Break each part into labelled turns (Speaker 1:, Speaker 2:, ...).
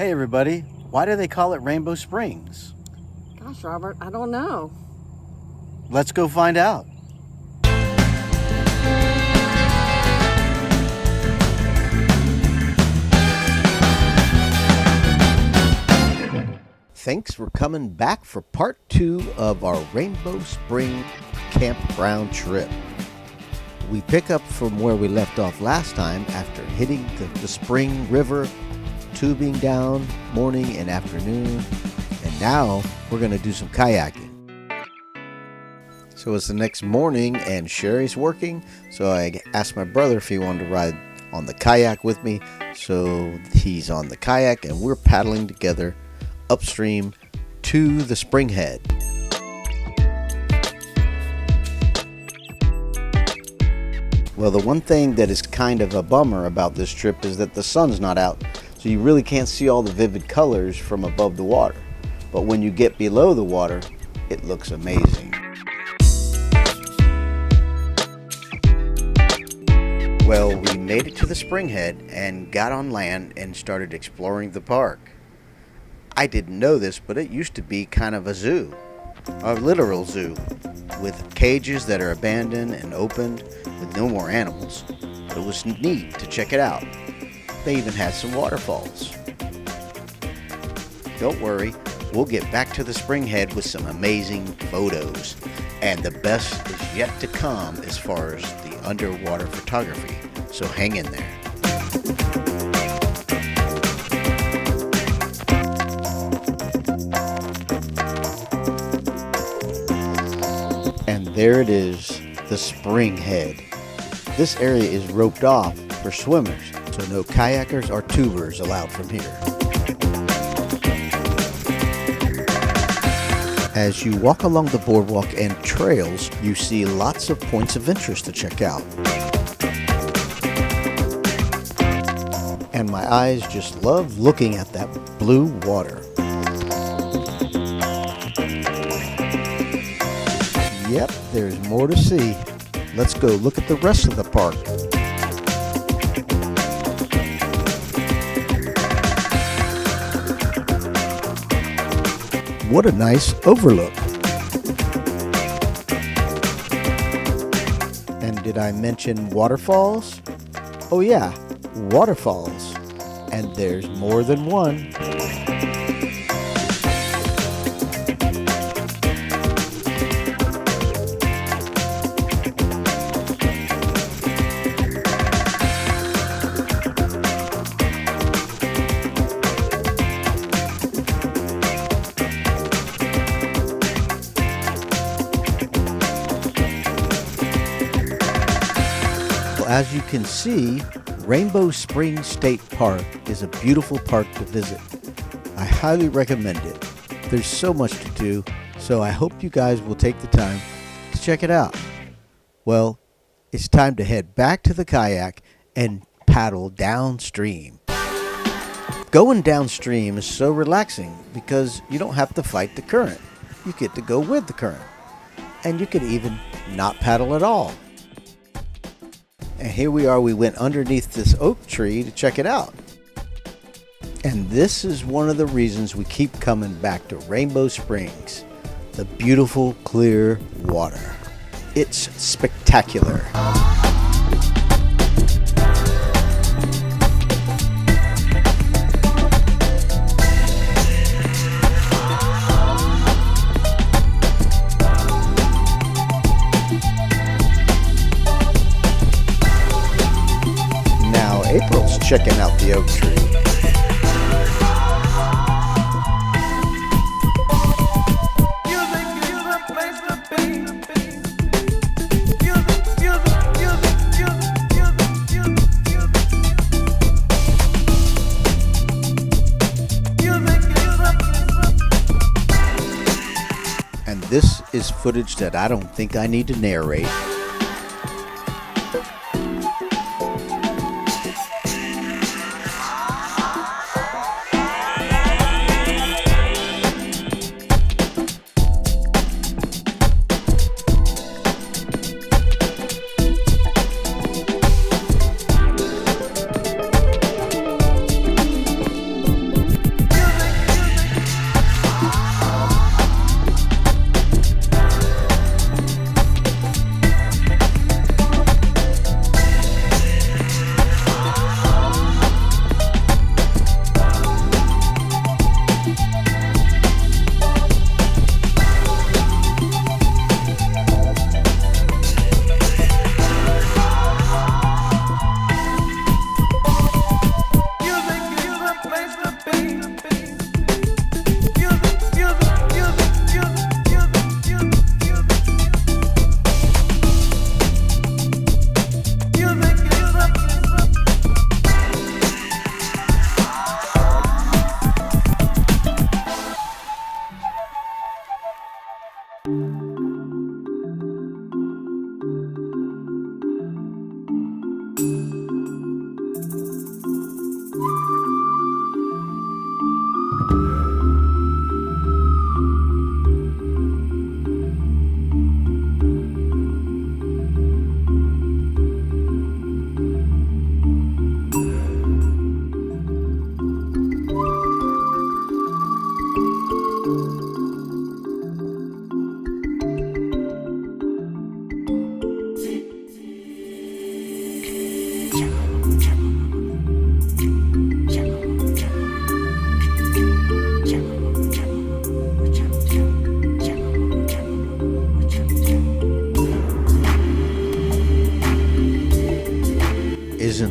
Speaker 1: Hey everybody, why do they call it Rainbow Springs?
Speaker 2: Gosh, Robert, I don't know.
Speaker 1: Let's go find out. Thanks for coming back for part 2 of our Rainbow Spring campground trip. We pick up from where we left off last time after hitting the spring river, tubing down morning and afternoon, and now we're going to do some kayaking. So it's the next morning and Sherry's working, so I asked my brother if he wanted to ride on the kayak with me. So he's on the kayak and we're paddling together upstream to the spring head. Well, the one thing that is kind of a bummer about this trip is that the sun's not out, so you really can't see all the vivid colors from above the water. But when you get below the water, it looks amazing. Well, we made it to the spring head and got on land and started exploring the park. I didn't know this, but it used to be kind of a zoo, a literal zoo, with cages that are abandoned and opened with no more animals. But it was neat to check it out. They even had some waterfalls. Don't worry, we'll get back to the spring head with some amazing photos. And the best is yet to come as far as the underwater photography, so hang in there. And there it is, the spring head. This area is roped off for swimmers, so no kayakers or tubers allowed from here. As you walk along the boardwalk and trails, you see lots of points of interest to check out. And my eyes just love looking at that blue water. Yep, there's more to see. Let's go look at the rest of the park. What a nice overlook. And did I mention waterfalls? Oh yeah, waterfalls. And there's more than one. As you can see, Rainbow Springs State Park is a beautiful park to visit. I highly recommend it. There's so much to do, so I hope you guys will take the time to check it out. Well, it's time to head back to the kayak and paddle downstream. Going downstream is so relaxing because you don't have to fight the current. You get to go with the current. And you could even not paddle at all. And here we are, we went underneath this oak tree to check it out. And this is one of the reasons we keep coming back to Rainbow Springs. The beautiful, clear water. It's spectacular. April's checking out the oak tree. And this is footage that I don't think I need to narrate.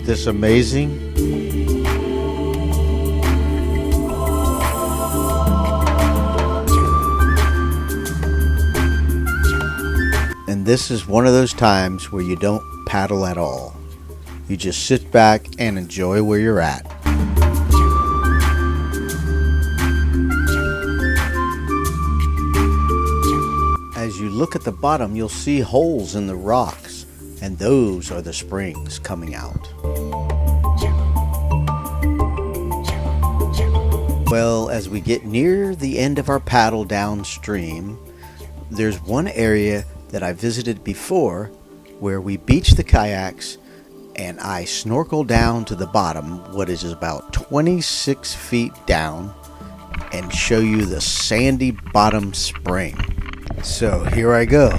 Speaker 1: Isn't this amazing? And this is one of those times where you don't paddle at all. You just sit back and enjoy where you're at. As you look at the bottom, you'll see holes in the rocks, and those are the springs coming out. Well, as we get near the end of our paddle downstream, there's one area that I visited before where we beach the kayaks and I snorkel down to the bottom, what is about 26 feet down, and show you the sandy bottom spring. So here I go.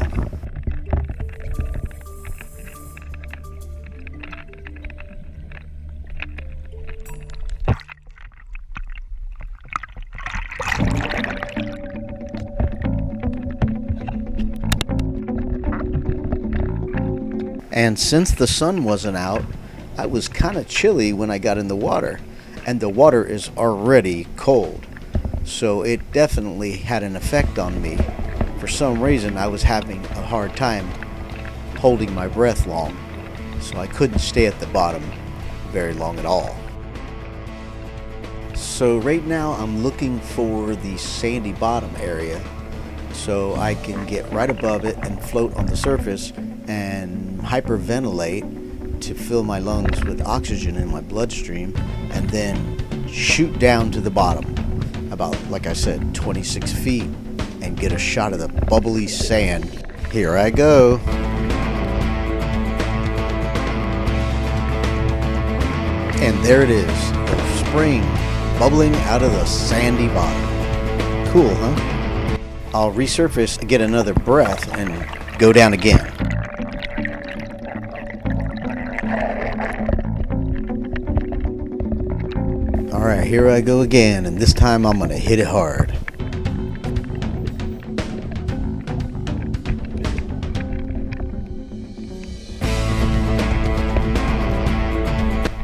Speaker 1: And since the sun wasn't out, I was kind of chilly when I got in the water, and the water is already cold. So it definitely had an effect on me. For some reason, I was having a hard time holding my breath long, so I couldn't stay at the bottom very long at all. So right now I'm looking for the sandy bottom area so I can get right above it and float on the surface and hyperventilate to fill my lungs with oxygen in my bloodstream, and then shoot down to the bottom about, like I said, 26 feet and get a shot of the bubbly sand. Here I go. And there it is, the spring bubbling out of the sandy bottom. Cool, huh? I'll resurface, get another breath, and go down again. Alright, here I go again, and this time I'm gonna hit it hard.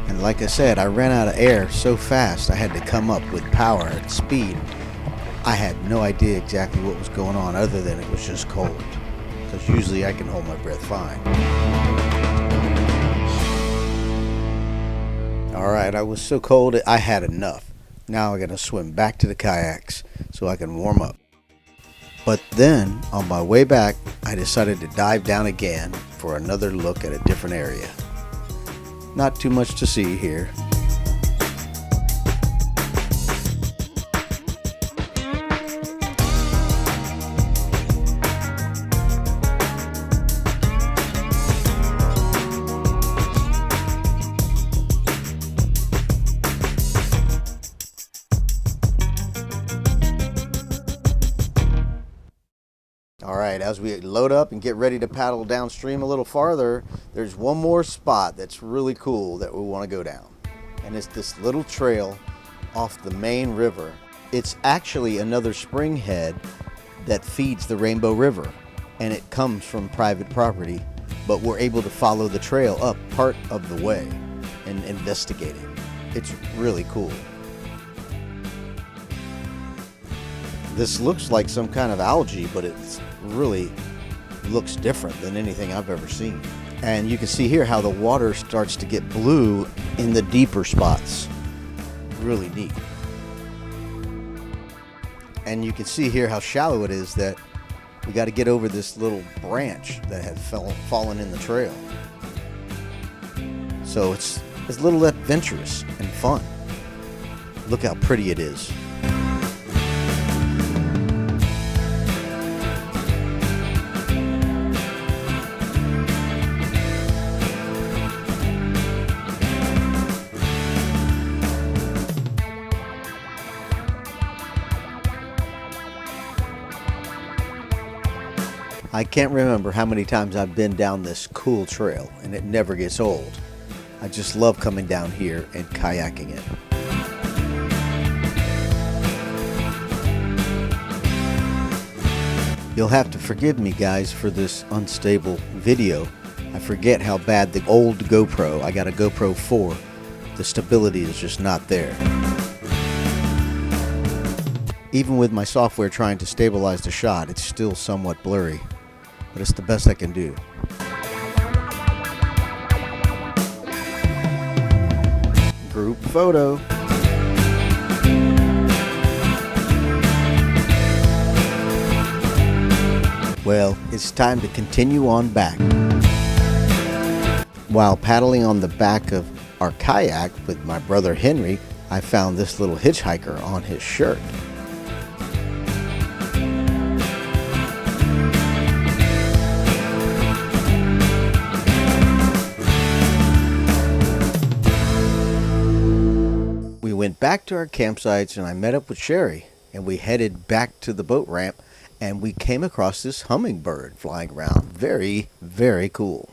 Speaker 1: And like I said, I ran out of air so fast I had to come up with power and speed. I had no idea exactly what was going on other than it was just cold, because usually I can hold my breath fine. Alright, I was so cold I had enough. Now I gotta swim back to the kayaks so I can warm up. But then, on my way back, I decided to dive down again for another look at a different area. Not too much to see here. Alright, as we load up and get ready to paddle downstream a little farther, there's one more spot that's really cool that we want to go down. And it's this little trail off the main river. It's actually another spring head that feeds the Rainbow River, and it comes from private property, but we're able to follow the trail up part of the way and investigate it. It's really cool. This looks like some kind of algae, but it's really looks different than anything I've ever seen. And you can see here how the water starts to get blue in the deeper spots. Really neat. And you can see here how shallow it is, that we got to get over this little branch that had fallen in the trail. So it's a little adventurous and fun. Look how pretty it is. I can't remember how many times I've been down this cool trail, and it never gets old. I just love coming down here and kayaking it. You'll have to forgive me, guys, for this unstable video. I forget how bad the old GoPro, I got a GoPro 4, the stability is just not there. Even with my software trying to stabilize the shot, it's still somewhat blurry, but it's the best I can do. Group photo. Well, it's time to continue on back. While paddling on the back of our kayak with my brother Henry, I found this little hitchhiker on his shirt. We went back to our campsites and I met up with Sherry and we headed back to the boat ramp and we came across this hummingbird flying around. Very, very cool.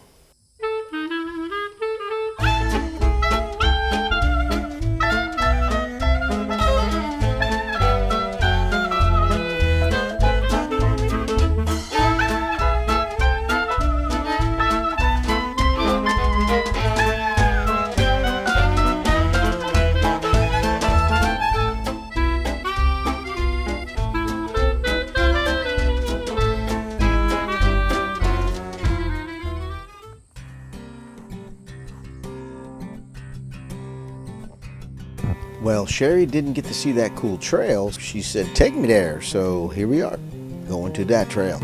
Speaker 1: Well, Sherry didn't get to see that cool trail. She said, take me there. So here we are, going to that trail.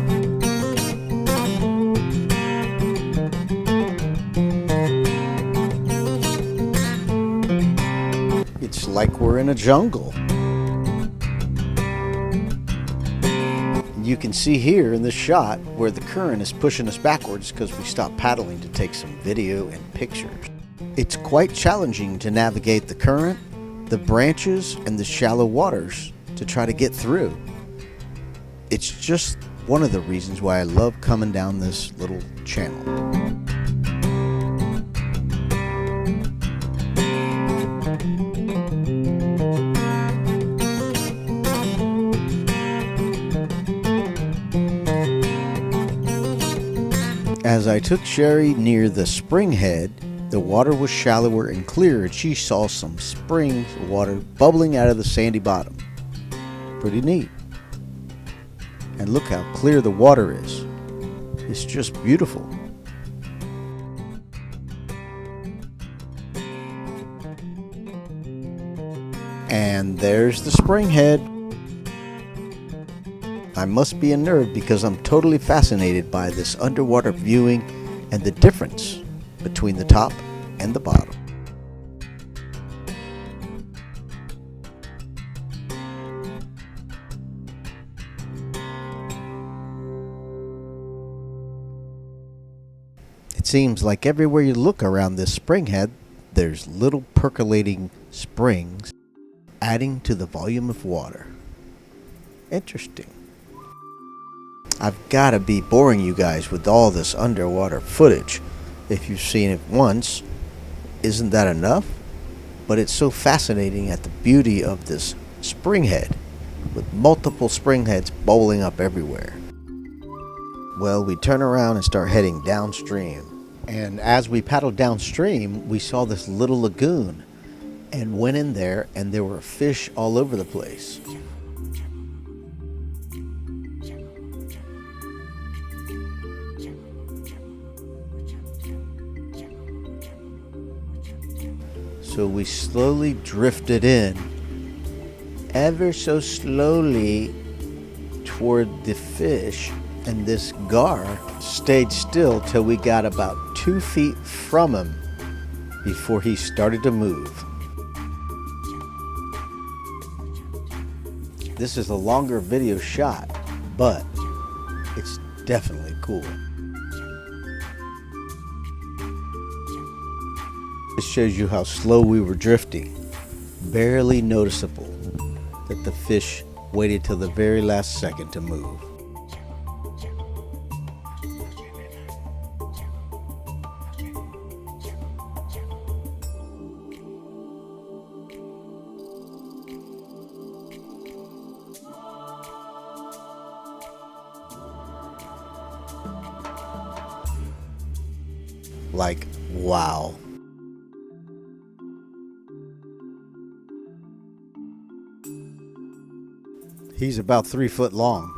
Speaker 1: It's like we're in a jungle. You can see here in this shot where the current is pushing us backwards because we stopped paddling to take some video and pictures. It's quite challenging to navigate the current, the branches, and the shallow waters to try to get through. It's just one of the reasons why I love coming down this little channel. As I took Sherry near the spring head, the water was shallower and clearer, and she saw some springs of water bubbling out of the sandy bottom. Pretty neat. And look how clear the water is. It's just beautiful. And there's the spring head. I must be a nerd because I'm totally fascinated by this underwater viewing and the difference between the top and the bottom. It seems like everywhere you look around this spring head, there's little percolating springs adding to the volume of water. Interesting. I've got to be boring you guys with all this underwater footage. If you've seen it once, isn't that enough? But it's so fascinating at the beauty of this spring head, with multiple spring heads bowling up everywhere. Well, we turn around and start heading downstream. And as we paddled downstream, we saw this little lagoon and went in there, and there were fish all over the place. So we slowly drifted in, ever so slowly, toward the fish, and this gar stayed still till we got about 2 feet from him before he started to move. This is a longer video shot, but it's definitely cool. This shows you how slow we were drifting. Barely noticeable that the fish waited till the very last second to move. Like, wow. He's about 3 foot long.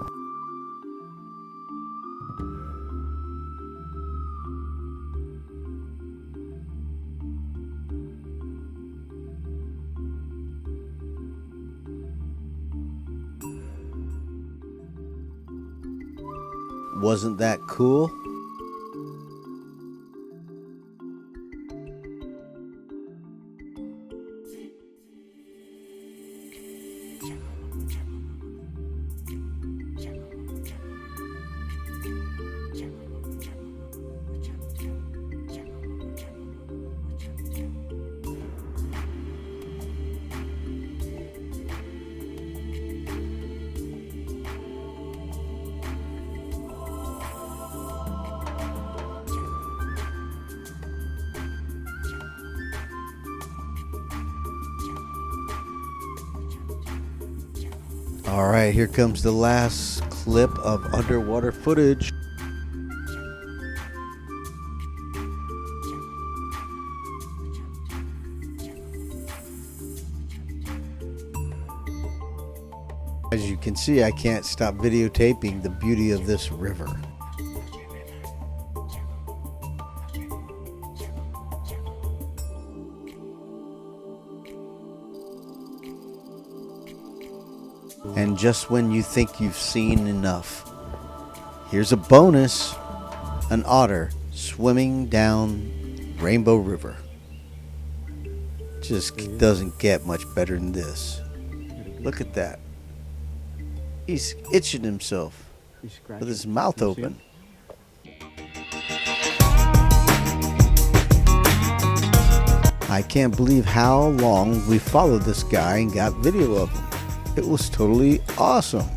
Speaker 1: Wasn't that cool? All right, here comes the last clip of underwater footage. As you can see, I can't stop videotaping the beauty of this river. And just when you think you've seen enough, here's a bonus: an otter swimming down Rainbow River. Just doesn't get much better than this. Look at that. He's itching himself with his mouth open. I can't believe how long we followed this guy and got video of him. It was totally awesome.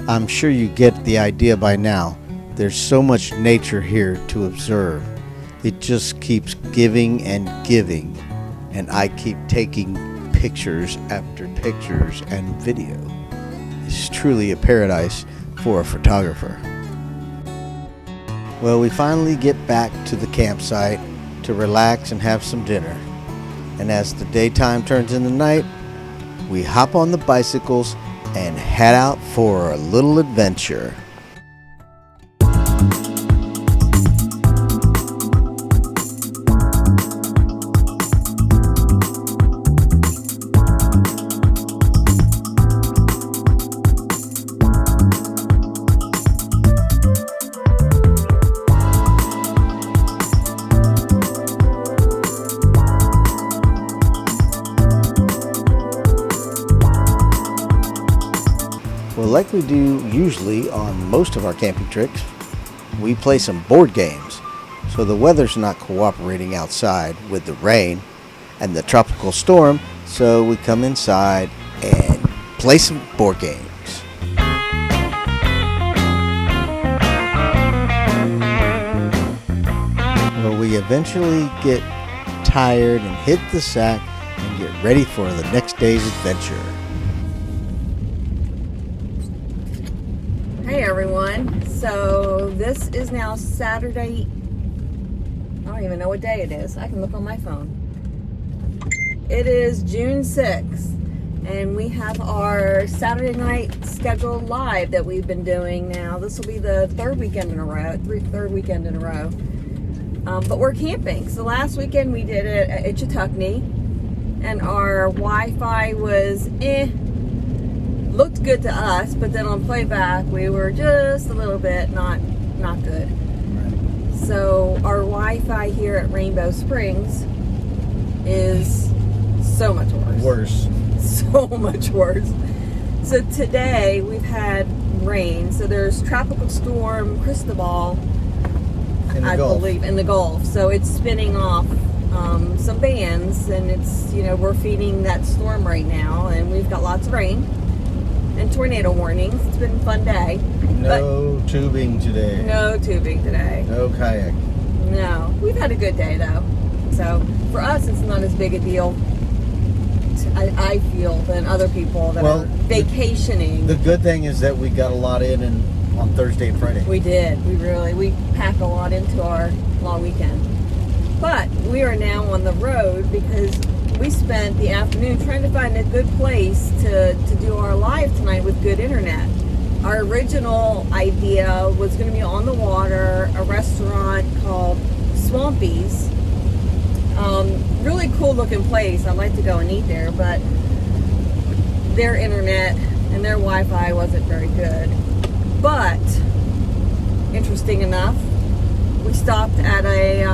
Speaker 1: I'm sure you get the idea by now. There's so much nature here to observe. It just keeps giving and giving, and I keep taking pictures after pictures and video. It's truly a paradise for a photographer. Well, we finally get back to the campsite to relax and have some dinner. And as the daytime turns into night, we hop on the bicycles and head out for a little adventure. Well, like we do usually on most of our camping trips, we play some board games. So the weather's not cooperating outside with the rain and the tropical storm, so we come inside and play some board games. Well, we eventually get tired and hit the sack and get ready for the next day's adventure.
Speaker 2: Hey everyone, so this is now Saturday. I don't even know what day it is. I can look on my phone. It is June 6th, and we have our Saturday night schedule live that we've been doing now. This will be the third weekend in a row. But we're camping. So last weekend we did it at Itchituckney, and our Wi-Fi was looked good to us, but then on playback we were just a little bit not good. Right. So our Wi-Fi here at Rainbow Springs is so much worse. So much worse. So today we've had rain. So there's Tropical Storm Cristobal, I believe, in the Gulf. So it's spinning off some bands, and it's, we're feeding that storm right now, and we've got lots of rain. and tornado warnings. It's been a fun day.
Speaker 1: No tubing today.
Speaker 2: No tubing today.
Speaker 1: No kayak.
Speaker 2: No. We've had a good day though. So for us, it's not as big a deal, I feel, than other people that are vacationing.
Speaker 1: The good thing is that we got a lot in on Thursday and Friday.
Speaker 2: We did. We pack a lot into our long weekend. But we are now on the road because we spent the afternoon trying to find a good place to do our live tonight with good internet. Our original idea was going to be on the water, a restaurant called Swampy's. Really cool looking place. I'd like to go and eat there, but their internet and their Wi-Fi wasn't very good. But interesting enough, we stopped at a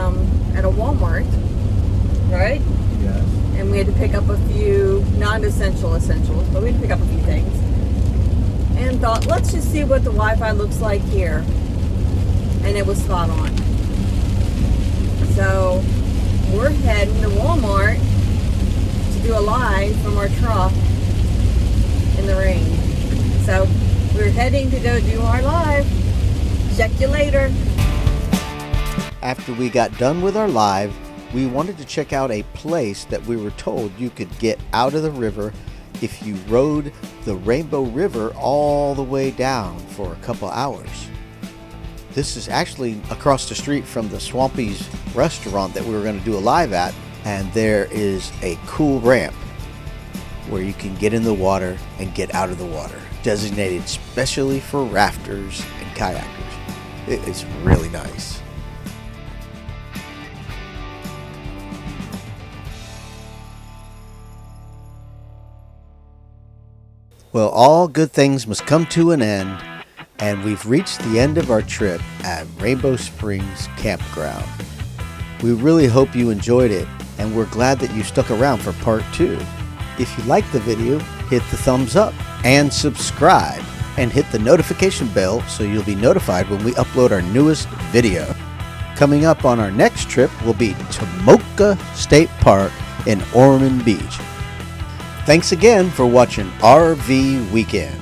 Speaker 2: Walmart, right?
Speaker 1: Yes.
Speaker 2: And we had to pick up a few non-essential essentials, but we had to pick up a few things. And thought, let's just see what the Wi-Fi looks like here. And it was spot on. So we're heading to Walmart to do a live from our truck in the rain. So we're heading to go do our live. Check you later.
Speaker 1: After we got done with our live, we wanted to check out a place that we were told you could get out of the river if you rode the Rainbow River all the way down for a couple hours. This is actually across the street from the Swampy's restaurant that we were going to do a live at, and there is a cool ramp where you can get in the water and get out of the water, designated specially for rafters and kayakers. It is really nice. Well, all good things must come to an end, and we've reached the end of our trip at Rainbow Springs Campground. We really hope you enjoyed it, and we're glad that you stuck around for part 2. If you liked the video, hit the thumbs up and subscribe, and hit the notification bell so you'll be notified when we upload our newest video. Coming up on our next trip will be Tomoka State Park in Ormond Beach. Thanks again for watching RV Weekend.